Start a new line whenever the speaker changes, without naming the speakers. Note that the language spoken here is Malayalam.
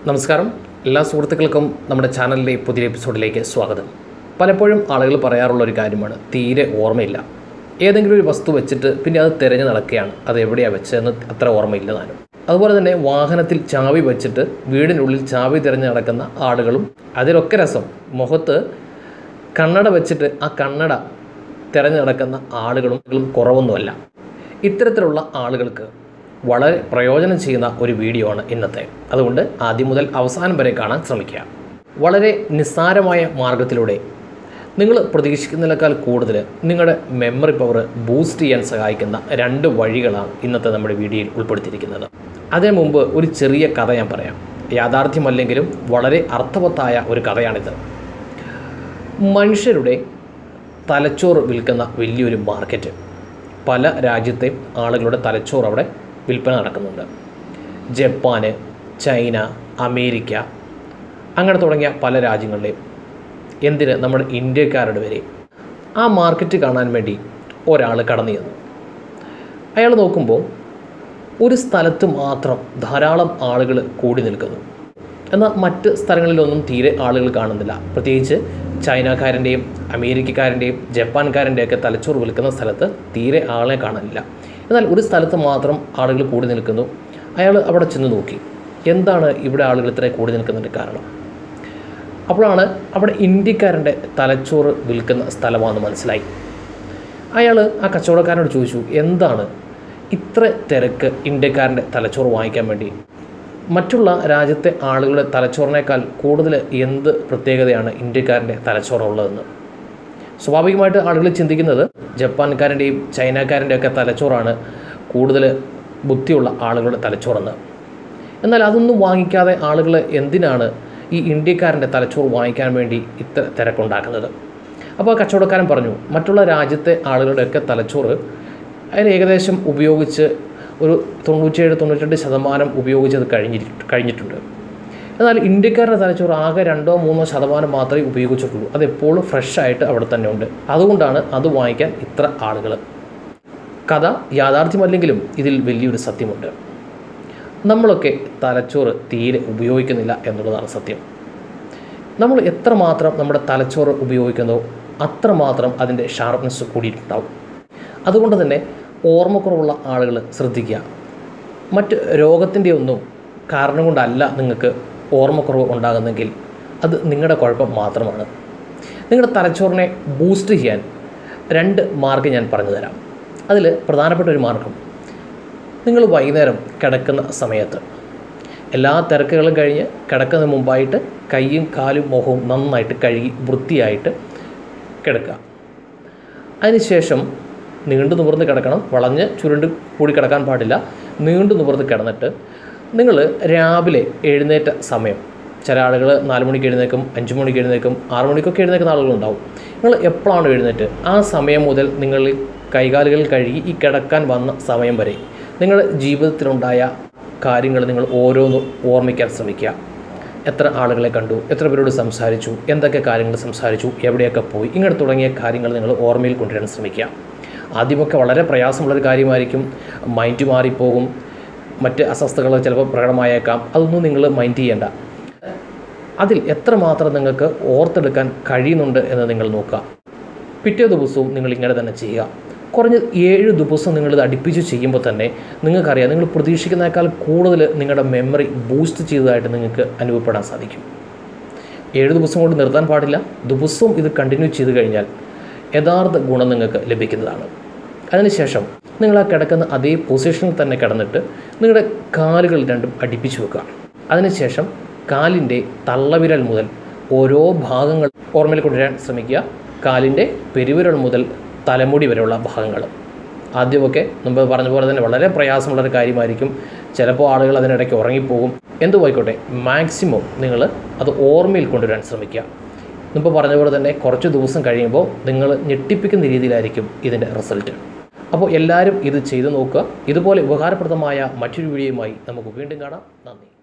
നമസ്കാരം, എല്ലാ സുഹൃത്തുക്കൾക്കും നമ്മുടെ ചാനലിലെ പുതിയ എപ്പിസോഡിലേക്ക് സ്വാഗതം. പലപ്പോഴും ആളുകൾ പറയാറുള്ള ഒരു കാര്യമാണ്, തീരെ ഓർമ്മയില്ല. ഏതെങ്കിലും ഒരു വസ്തു വെച്ചിട്ട് പിന്നെ അത് തിരഞ്ഞു നടക്കുകയാണ്, അത് എവിടെയാണ് വെച്ചതെന്ന് അത്ര ഓർമ്മയില്ല താനും. അതുപോലെ തന്നെ വാഹനത്തിൽ ചാവി വെച്ചിട്ട് വീടിനുള്ളിൽ ചാവി തിരഞ്ഞു നടക്കുന്ന ആളുകളും, അതിലൊക്കെ രസം മുഖത്ത് കണ്ണട വെച്ചിട്ട് ആ കണ്ണട തിരഞ്ഞു നടക്കുന്ന ആളുകളും കുറവൊന്നുമല്ല. ഇത്തരത്തിലുള്ള ആളുകൾക്ക് വളരെ പ്രയോജനം ചെയ്യുന്ന ഒരു വീഡിയോ ആണ് ഇന്നത്തെ. അതുകൊണ്ട് ആദ്യം മുതൽ അവസാനം വരെ കാണാൻ ശ്രമിക്കുക. വളരെ നിസ്സാരമായ മാർഗത്തിലൂടെ നിങ്ങൾ പ്രതീക്ഷിക്കുന്നതിനേക്കാൾ കൂടുതൽ നിങ്ങളുടെ മെമ്മറി പവർ ബൂസ്റ്റ് ചെയ്യാൻ സഹായിക്കുന്ന 2 വഴികളാണ് ഇന്നത്തെ നമ്മുടെ വീഡിയോയിൽ ഉൾപ്പെടുത്തിയിരിക്കുന്നത്. അതിനു മുമ്പ് ഒരു ചെറിയ കഥ ഞാൻ പറയാം. യാഥാർത്ഥ്യമല്ലെങ്കിലും വളരെ അർത്ഥവത്തായ ഒരു കഥയാണിത്. മനുഷ്യരുടെ തലച്ചോറ് വിൽക്കുന്ന വലിയൊരു മാർക്കറ്റ്. പല രാജ്യത്തെ ആളുകളുടെ തലച്ചോറ് അവിടെ വിൽപ്പന നടക്കുന്നുണ്ട്. ജപ്പാന്, ചൈന, അമേരിക്ക, അങ്ങനെ തുടങ്ങിയ പല രാജ്യങ്ങളുടെയും, എന്തിന് നമ്മുടെ ഇന്ത്യക്കാരുടെ വരെ ആ മാർക്കറ്റ് കാണാൻ വേണ്ടി ഒരാൾ കടന്നു ചെന്നു. അയാൾ നോക്കുമ്പോൾ ഒരു സ്ഥലത്ത് മാത്രം ധാരാളം ആളുകൾ കൂടി നിൽക്കുന്നു. എന്നാൽ മറ്റ് സ്ഥലങ്ങളിലൊന്നും തീരെ ആളുകൾ കാണുന്നില്ല. പ്രത്യേകിച്ച് ചൈനക്കാരൻ്റെയും അമേരിക്കക്കാരൻ്റെയും ജപ്പാൻകാരൻ്റെയൊക്കെ തലച്ചോറ് വിൽക്കുന്ന സ്ഥലത്ത് തീരെ ആളെ കാണാനില്ല. എന്നാൽ ഒരു സ്ഥലത്ത് മാത്രം ആളുകൾ കൂടി നിൽക്കുന്നു. അയാൾ അവിടെ ചെന്ന് നോക്കി, എന്താണ് ഇവിടെ ആളുകൾ ഇത്ര കൂടി നിൽക്കുന്നതിൻ്റെ കാരണം. അപ്പോഴാണ് അവിടെ ഇന്ത്യക്കാരൻ്റെ തലച്ചോറ് വിൽക്കുന്ന സ്ഥലമാണെന്ന് മനസ്സിലായി. അയാൾ ആ കച്ചവടക്കാരനോട് ചോദിച്ചു, എന്താണ് ഇത്ര തിരക്ക് ഇന്ത്യക്കാരൻ്റെ തലച്ചോറ് വാങ്ങിക്കാൻ വേണ്ടി? മറ്റുള്ള രാജ്യത്തെ ആളുകളുടെ തലച്ചോറിനേക്കാൾ കൂടുതൽ എന്ത് പ്രത്യേകതയാണ് ഇന്ത്യക്കാരൻ്റെ തലച്ചോറുള്ളതെന്ന്. സ്വാഭാവികമായിട്ട് ആളുകൾ ചിന്തിക്കുന്നത് ജപ്പാൻകാരൻ്റെയും ചൈനക്കാരൻ്റെയും ഒക്കെ തലച്ചോറാണ് കൂടുതൽ ബുദ്ധിയുള്ള ആളുകളുടെ തലച്ചോറെന്ന്. എന്നാൽ അതൊന്നും വാങ്ങിക്കാതെ ആളുകൾ എന്തിനാണ് ഈ ഇന്ത്യക്കാരൻ്റെ തലച്ചോറ് വാങ്ങിക്കാൻ വേണ്ടി ഇത്ര തിരക്കുണ്ടാക്കുന്നത്? അപ്പോൾ ആ കച്ചവടക്കാരൻ പറഞ്ഞു, മറ്റുള്ള രാജ്യത്തെ ആളുകളുടെയൊക്കെ തലച്ചോറ് അതിന് ഏകദേശം ഉപയോഗിച്ച് ഒരു 97-98% ഉപയോഗിച്ചത് കഴിഞ്ഞിട്ടുണ്ട്. എന്നാൽ ഇന്ത്യക്കാരുടെ തലച്ചോറ് ആകെ 2-3% മാത്രമേ ഉപയോഗിച്ചിട്ടുള്ളൂ. അതെപ്പോഴും ഫ്രഷായിട്ട് അവിടെ തന്നെ ഉണ്ട്. അതുകൊണ്ടാണ് അത് വാങ്ങിക്കാൻ ഇത്ര ആളുകൾ. കഥ യാഥാർത്ഥ്യമല്ലെങ്കിലും ഇതിൽ വലിയൊരു സത്യമുണ്ട്. നമ്മളൊക്കെ തലച്ചോറ് തീരെ ഉപയോഗിക്കുന്നില്ല എന്നുള്ളതാണ് സത്യം. നമ്മൾ എത്രമാത്രം നമ്മുടെ തലച്ചോറ് ഉപയോഗിക്കുന്നോ അത്രമാത്രം അതിൻ്റെ ഷാർപ്നെസ് കൂടിയിട്ടുണ്ടാവും. അതുകൊണ്ട് തന്നെ ഓർമ്മക്കുറവുള്ള ആളുകൾ ശ്രദ്ധിക്കുക. മറ്റ് രോഗത്തിൻ്റെ ഒന്നും കാരണം കൊണ്ടല്ല നിങ്ങൾക്ക് ഓർമ്മക്കുറവ് ഉണ്ടാകുന്നെങ്കിൽ അത് നിങ്ങളുടെ കുഴപ്പം മാത്രമാണ്. നിങ്ങളുടെ തലച്ചോറിനെ ബൂസ്റ്റ് ചെയ്യാൻ 2 മാർഗ്ഗം ഞാൻ പറഞ്ഞു തരാം. അതിൽ പ്രധാനപ്പെട്ട ഒരു മാർഗ്ഗം, നിങ്ങൾ വൈകുന്നേരം കിടക്കുന്ന സമയത്ത് എല്ലാ തിരക്കുകളും കഴിഞ്ഞ് കിടക്കുന്നതിന് മുമ്പായിട്ട് കൈയും കാലും മുഖവും നന്നായിട്ട് കഴുകി വൃത്തിയായിട്ട് കിടക്കുക. അതിനുശേഷം നീണ്ടു നിവർന്ന് കിടക്കണം. വളഞ്ഞ് ചുരുണ്ട് കൂടി കിടക്കാൻ പാടില്ല. നീണ്ടു നിവർന്ന് കിടന്നിട്ട് നിങ്ങൾ രാവിലെ എഴുന്നേറ്റ സമയം, ചില ആളുകൾ 4 മണിക്ക് എഴുന്നേക്കും, 5 മണിക്ക് എഴുന്നേക്കും, 6 മണിക്കൊക്കെ എഴുന്നേക്കുന്ന ആളുകളുണ്ടാവും. നിങ്ങൾ എപ്പോഴാണ് എഴുന്നേറ്റ് ആ സമയം മുതൽ നിങ്ങൾ കൈകാലുകൾ കഴുകി ഈ കിടക്കാൻ വന്ന സമയം വരെ നിങ്ങളുടെ ജീവിതത്തിലുണ്ടായ കാര്യങ്ങൾ നിങ്ങൾ ഓരോന്നും ഓർമ്മിക്കാൻ ശ്രമിക്കുക. എത്ര ആളുകളെ കണ്ടു, എത്ര പേരോട് സംസാരിച്ചു, എന്തൊക്കെ കാര്യങ്ങൾ സംസാരിച്ചു, എവിടെയൊക്കെ പോയി, ഇങ്ങനെ തുടങ്ങിയ കാര്യങ്ങൾ നിങ്ങൾ ഓർമ്മയിൽ കൊണ്ടുവരാൻ ശ്രമിക്കുക. ആദ്യമൊക്കെ വളരെ പ്രയാസമുള്ളൊരു കാര്യമായിരിക്കും. മൈൻഡ് മാറിപ്പോകും, മറ്റ് അസ്വസ്ഥതകൾ ചിലപ്പോൾ പ്രകടമായേക്കാം. അതൊന്നും നിങ്ങൾ മൈൻഡ് ചെയ്യേണ്ട. അതിൽ എത്രമാത്രം നിങ്ങൾക്ക് ഓർത്തെടുക്കാൻ കഴിയുന്നുണ്ട് എന്ന് നിങ്ങൾ നോക്കുക. പിറ്റേ ദിവസവും നിങ്ങൾ ഇങ്ങനെ തന്നെ ചെയ്യുക. കുറഞ്ഞ 7 ദിവസം നിങ്ങളിത് അടുപ്പിച്ച് ചെയ്യുമ്പോൾ തന്നെ നിങ്ങൾക്കറിയാം, നിങ്ങൾ പ്രതീക്ഷിക്കുന്നതിനേക്കാൾ കൂടുതൽ നിങ്ങളുടെ മെമ്മറി ബൂസ്റ്റ് ചെയ്തതായിട്ട് നിങ്ങൾക്ക് അനുഭവപ്പെടാൻ സാധിക്കും. 7 ദിവസം കൊണ്ട് നിർത്താൻ പാടില്ല. ദിവസവും ഇത് കണ്ടിന്യൂ ചെയ്ത് കഴിഞ്ഞാൽ യഥാർത്ഥ ഗുണം നിങ്ങൾക്ക് ലഭിക്കുന്നതാണ്. അതിനുശേഷം നിങ്ങൾ ആ കിടക്കുന്ന അതേ പൊസിഷനിൽ തന്നെ കിടന്നിട്ട് നിങ്ങളുടെ കാലുകൾ 2ഉം അടുപ്പിച്ച് വെക്കുക. അതിനുശേഷം കാലിൻ്റെ തള്ളവിരൽ മുതൽ ഓരോ ഭാഗങ്ങൾ ഓർമ്മയിൽ കൊണ്ടുവരാൻ ശ്രമിക്കുക. കാലിൻ്റെ പെരുവിരൽ മുതൽ തലമുടി വരെയുള്ള ഭാഗങ്ങൾ. ആദ്യമൊക്കെ മുമ്പ് പറഞ്ഞ പോലെ തന്നെ വളരെ പ്രയാസമുള്ളൊരു കാര്യമായിരിക്കും. ചിലപ്പോൾ ആളുകൾ അതിനിടയ്ക്ക് ഉറങ്ങിപ്പോകും. എന്തുമായിക്കോട്ടെ, മാക്സിമം നിങ്ങൾ അത് ഓർമ്മയിൽ കൊണ്ടുവരാൻ ശ്രമിക്കുക. മുമ്പ് പറഞ്ഞ പോലെ തന്നെ കുറച്ച് ദിവസം കഴിയുമ്പോൾ നിങ്ങൾ ഞെട്ടിപ്പിക്കുന്ന രീതിയിലായിരിക്കും ഇതിൻ്റെ റിസൾട്ട്. അപ്പോൾ എല്ലാവരും ഇത് ചെയ്തു നോക്കുക. ഇതുപോലെ ഉപകാരപ്രദമായ മറ്റൊരു വീഡിയോയുമായി നമുക്ക് വീണ്ടും കാണാം. നന്ദി.